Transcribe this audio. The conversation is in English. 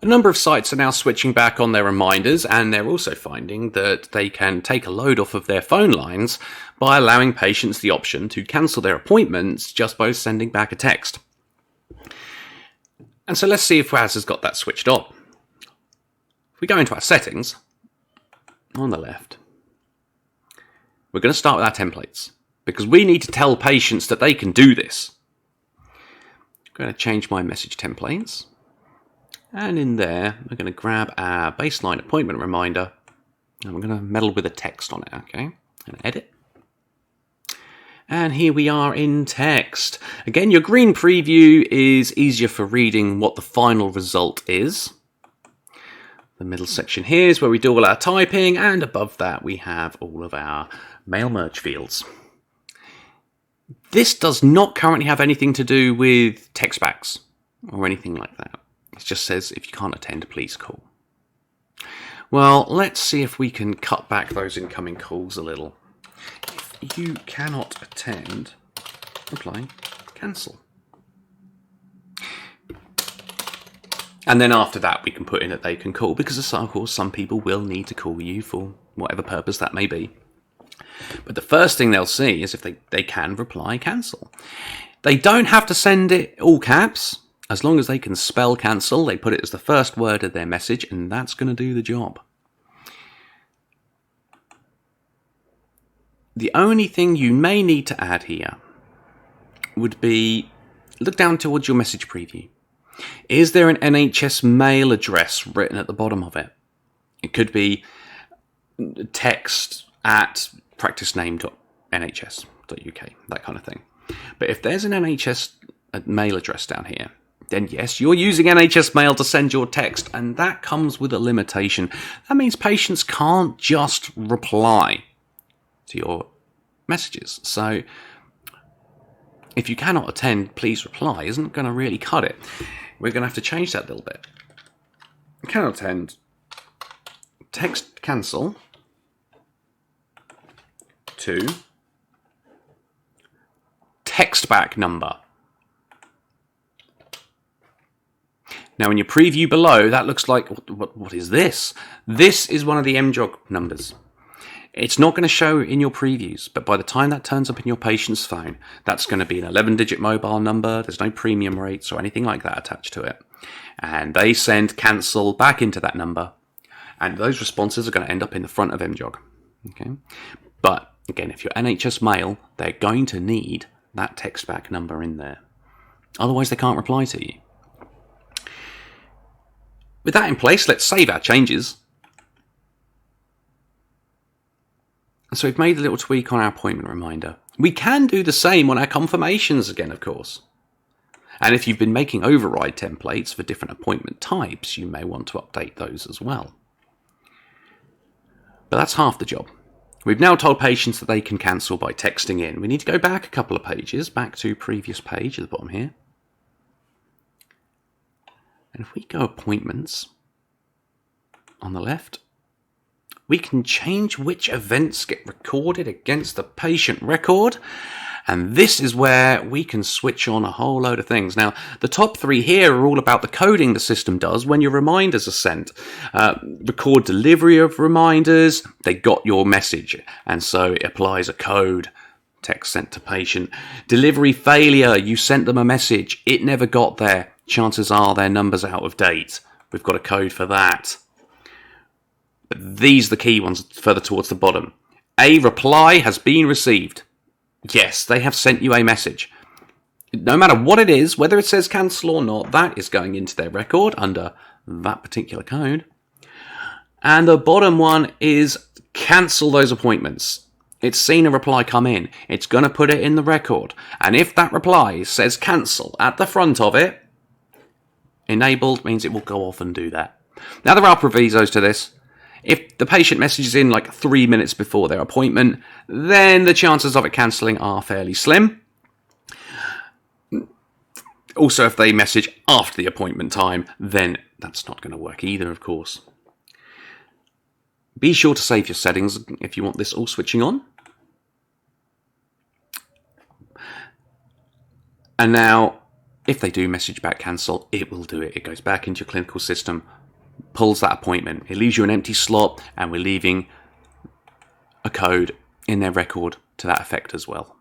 A number of sites are now switching back on their reminders, and they're also finding that they can take a load off of their phone lines by allowing patients the option to cancel their appointments just by sending back a text. And so let's see if WAS has got that switched on. If we go into our settings, on the left, we're going to start with our templates, because we need to tell patients that they can do this. I'm going to change my message templates. And in there, we're going to grab our baseline appointment reminder, and we're going to meddle with a text on it, okay? And edit. And here we are in text. Again, your green preview is easier for reading what the final result is. The middle section here is where we do all our typing, and above that we have all of our mail merge fields. This does not currently have anything to do with text backs or anything like that. It just says, if you can't attend, please call. Well, let's see if we can cut back those incoming calls a little. If you cannot attend, reply, cancel. And then after that, we can put in that they can call, because of course some people will need to call you for whatever purpose that may be. But the first thing they'll see is if they can reply, cancel. They don't have to send it all caps. As long as they can spell cancel, they put it as the first word of their message, and that's going to do the job. The only thing you may need to add here would be, look down towards your message preview. Is there an NHS mail address written at the bottom of it? It could be text at practicename.nhs.uk, that kind of thing. But if there's an NHS mail address down here, then yes, you're using NHS Mail to send your text, and that comes with a limitation. That means patients can't just reply to your messages. So if you cannot attend, please reply isn't going to really cut it. We're going to have to change that a little bit. Cannot attend, text cancel to text back number. Now in your preview below, that looks like, what is this? This is one of the Mjog numbers. It's not going to show in your previews, but by the time that turns up in your patient's phone, that's going to be an 11-digit mobile number. There's no premium rates or anything like that attached to it. And they send cancel back into that number, and those responses are going to end up in the front of Mjog. Okay? But again, if you're NHS Mail, they're going to need that text back number in there. Otherwise, they can't reply to you. With that in place, let's save our changes. So we've made a little tweak on our appointment reminder. We can do the same on our confirmations again, of course. And if you've been making override templates for different appointment types, you may want to update those as well. But that's half the job. We've now told patients that they can cancel by texting in. We need to go back a couple of pages, back to previous page at the bottom here. And if we go appointments on the left, we can change which events get recorded against the patient record. And this is where we can switch on a whole load of things. Now, the top three here are all about the coding the system does when your reminders are sent. Record delivery of reminders, they got your message, and so it applies a code. Text sent to patient. Delivery failure, you sent them a message, it never got there. Chances are their number's out of date. We've got a code for that. But these are the key ones further towards the bottom. A reply has been received. Yes, they have sent you a message. No matter what it is, whether it says cancel or not, that is going into their record under that particular code. And the bottom one is cancel those appointments. It's seen a reply come in. It's going to put it in the record. And if that reply says cancel at the front of it, enabled means it will go off and do that. Now, there are provisos to this. If the patient messages in like 3 minutes before their appointment, then the chances of it cancelling are fairly slim. Also, if they message after the appointment time, then that's not going to work either, of course. Be sure to save your settings if you want this all switching on. And now, if they do message back cancel, it will do it. It goes back into your clinical system, pulls that appointment. It leaves you an empty slot, and we're leaving a code in their record to that effect as well.